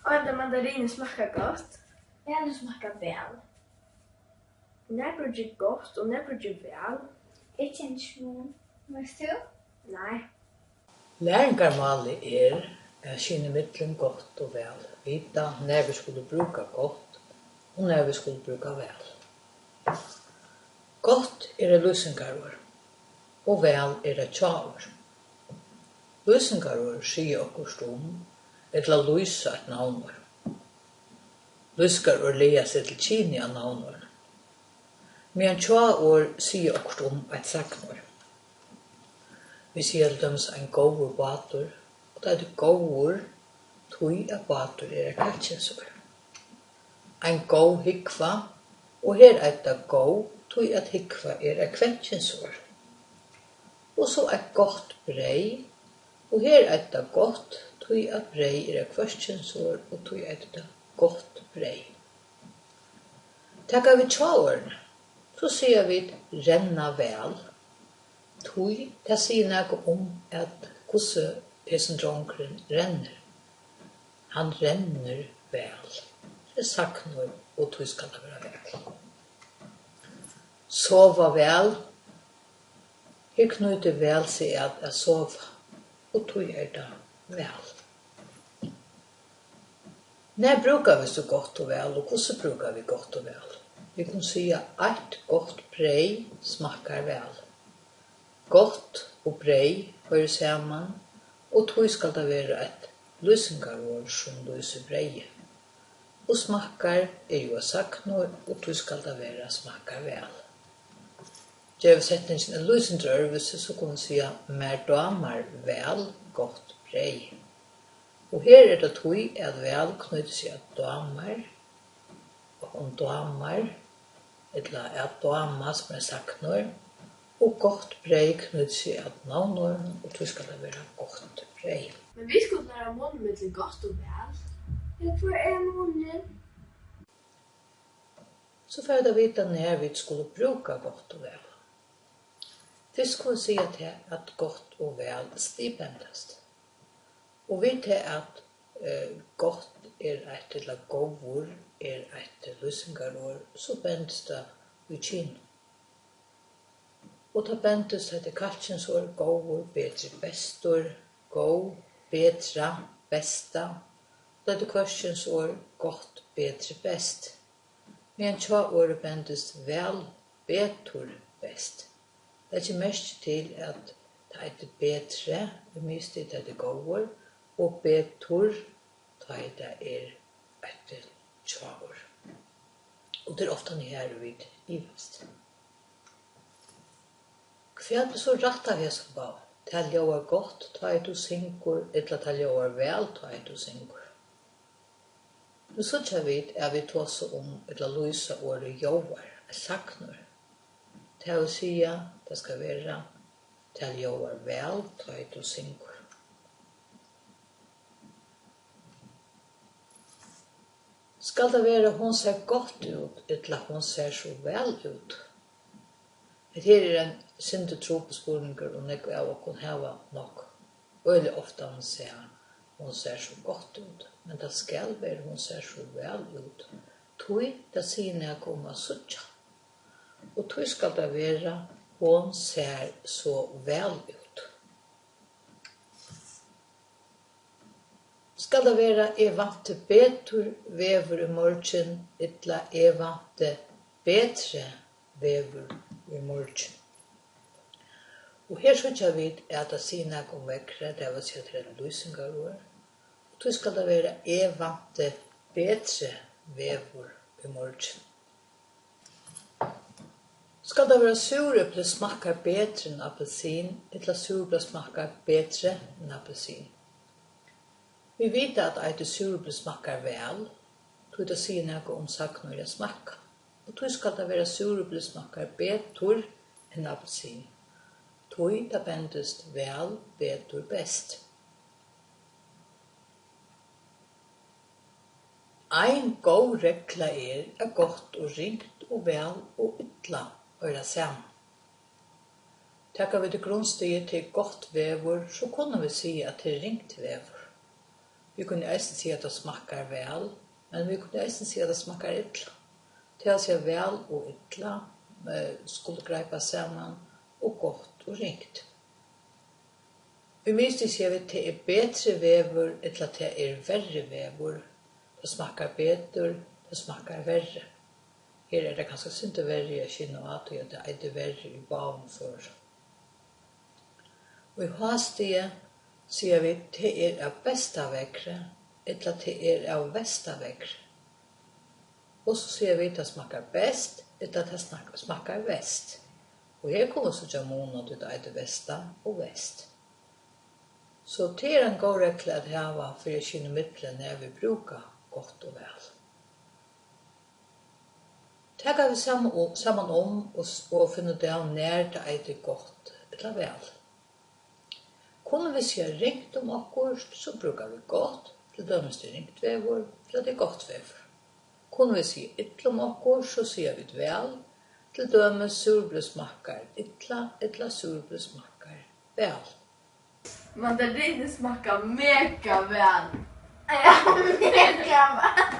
Alla mandariner smakar gott. Ja, det smakar väl. När brukar gott och när brukar väl? Jag känner inte Vet du? Nej. Læringarmáli at skynde mittlen gott og vel. Vita når vi skulle bruka gott og når vi skulle bruka vel. Gott et løysingarord, og vel et tjaord. Løysingarord sier okkurst etla løysa et navnord. Løysingarord leia seg til kini av navnord. Men tjaord sier okkurst et saknord. Vi sier til døms en gåur batur, og det er gåur, tui at batur katjinsord. Ein gó hikva, og her er det gó, tui at hikva kvenkinsord. Og så et gott brei, og her er det gott, tui at brei kvenkinsord, og tui er det gott brei. Takar vi tjaorn, så sier vi renna vel. Tui, det sier noe at hvordan hesen dronkeren renner. Han renner vel. Det er saknord, og tui skal det være vel. Sova vel. Her knyter vel seg at jeg sova, og tui er det vel. Når brukar vi så godt og vel, og hvordan brukar vi godt og vel? Vi kan si at et godt brei smakar vel. Gott og brei hører saman, og tog skal det være et løysingarord som løyser breie. Og smakkar jo saknord, og tog skal det være smakkar vel. Gjør vi setningen en løysingarøvelse, så kan vi si mer damar vel gott brei. Og her er det tog at vel knytter seg at damar, og om damar, eller at dama som saknord, og gott brei knytter seg at navnorden, og tog skal det være gott brei. Men vi skulle lære månen mellom gott og vel. Ja, hvor er månen? Så får jeg vite når vi skulle bruka gott og vel. Først skulle si at gott og vel stipendast. Og vi til at gott et eller gåvor, et løysingarord, så bendes det vi kino. Og ta bendes etter kalkinsord, gåvor, bedre bestor, gå, bedre, besta. Det er kvarskinsord, godt, bedre, best. Men tja året bendes vel, betur, best. Det er ikke mest til at det er bedre, det miste det er gåvor, og betur, det er etter tja år. Og det er ofte her vi i vest. Hva er så rett av hesen på? Til jeg godt, ta du syngur, eller til jeg vel, ta du syngur. Nu så ikke vet vi tåse eller løse året jobber, saknor. Til å si det skal være til jeg vel, ta du syngur. Skal det være hun ser godt ut, eller hun ser så vel ut? Her er en syndetropesporninger, og nekve av å kunne hava nok. Veldig ofte han ser hun ser så godt ut, men det skal være hun ser så vel ut. Tui, det sier når jeg kommer suttja. Og tui skal det være hun ser så vel ut. Skal det være jeg vant til betur vever i morgen, eller jeg vant til bedre vever i morgen. Og her så ikke vet at det sier noe vekkere, det vil si at det er løysingarord. Og så skal det være jeg vant til bedre vever i morgen. Skal det være sureple smakker bedre enn appelsin, eller sureple smakker bedre enn appelsin. Vi vet at et sureple smakker vel, så det sier noe saknor jeg smakker. Og tog skal det være sureple smakker betur enn appelsin. Tog det bendest vel, betur, best. Ein god regla er godt og ringt og vel og ytla høyra sammen. Takkar vi til grunnstiget til godt vevor, så kunne vi si at det er ringt vevor. Vi kunne eisen si at det smakkar vel, men vi kunne eisen si at det smakkar illa. Til å si vel og illa skulle greipa sammen, og godt og ringt. Vi minst sier vi til betre vever, eller til verre vever. Det smakkar betur, det smakkar verre. Her det kanskje synte verre i kynne og at det verre i baven for. Og i hastige sier vi til av besta vekre, eller til av besta vekre. Og så sier vi at det smakkar best, eller at det smakkar vest. Og her kommer så jamona til det besta og vest. Så det en god regel at hava for å kynne midtelen når vi bruker godt og vel. Det kan vi sammen om og finne ut av når det godt eller vel. Kunne vi si ringt om akkurat, så bruker vi godt, til dømes det ringt vever, til det godt vever. Kunne vi si ytla om akkurat, så sier vi det vel, til dømes surblesmakkar ytla, eller surblesmakkar vel. Mandariner smakar mega väl. Ja, mega väl.